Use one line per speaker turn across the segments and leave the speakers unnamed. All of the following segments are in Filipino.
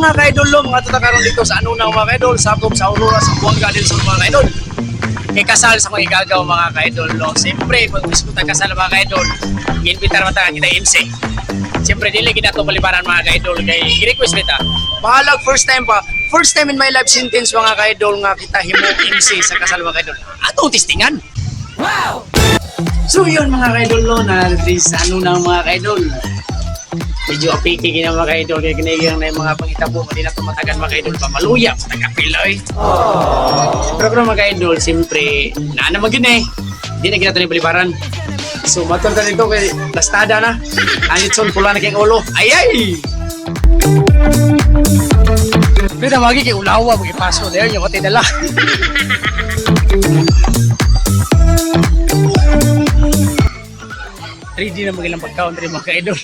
mga ka-idol lo, mga tatakaroon dito sa Anuna mga ka-idol, sakop sa Aurora, sa Buanga din sa mga ka-idol. Kay kasal sa mga igagaw mga ka-idol lo. Siyempre, pag gusto tayo kasal mga ka-idol, i-invitar mata kita MC. Siyempre, dili kita ito palibaran mga ka-idol, kay i-request kita. Bahalag, first time in my life sentence mga ka-idol nga kita himo MC sa kasal mga ka-idol. Atong testingan. Wow! So yun mga ka-idol lo, na sa Anuna mga ka-idol. Medyo apiki kina mga ka-idol, kaya kinagilang na yung mga pangitabo, hindi na tumatagan mga ka-idol, pamaluya sa tagapiloy. Pero kung mga ka-idol, siyempre, naman yun eh. Hindi na ginatan yung palibaran. So, matol ka dito kay lastada na. Anitson, pula na kayong ulo. Ayay! Pero na magi kay ulawa, magipaso na yun, yung kote dala. Ready na magilang pagkaon, mga ka-idol.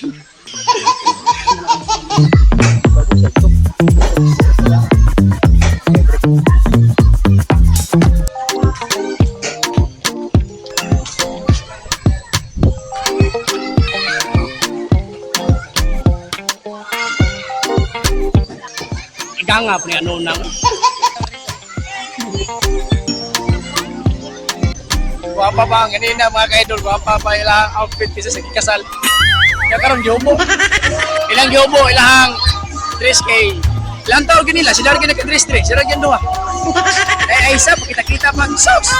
Igangap ni ano nang guwapa ba ang ganina mga ka-idol, guwapa ba ilang outfit kisa sa kasal. Kaya karon yobo. Ilang yobo, ilang 3K. Ilang tao ganila, sila rin nagka-dress, sila rin doha. Ay isa, kita-kita pa. Sos!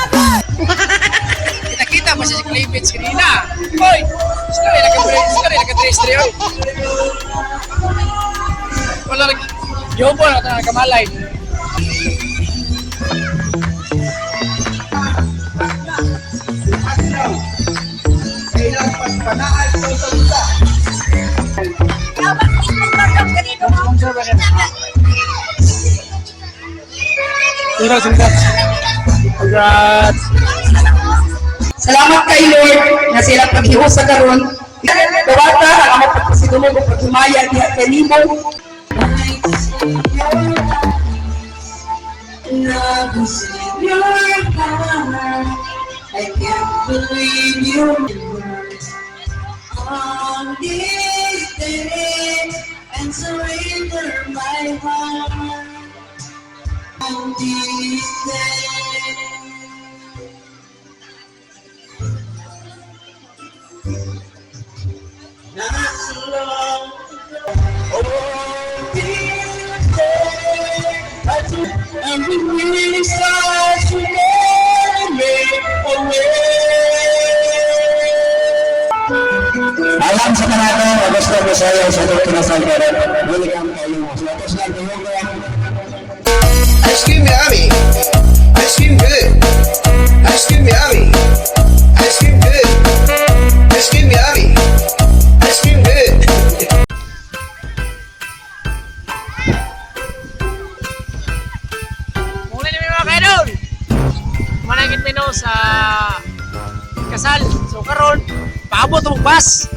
Kita-kita pa siya sa Clavits kanina. Hoy! Sila rin nagka-dress, oy. Wala rin, yobo na ito nagkamalay. Congrats!
Salamat kay Lord na sila paghiho sa karon. Dawata ang among pagpasidulog ug paghimaya diha kanimo. I can't believe you on this day and surrender my heart on this day. Not so long this day and we really start to alam sa kanado, gusto ko sa iyo sa doktor na Salvador. Welcome kayo.
Ice cream yummy. Ice cream good. Ice cream yummy. Ice cream good. Ice cream yummy. Ice cream good.
Muli na mga ka-idol! Managin mino sa kasal. So karon, paabot ang bus.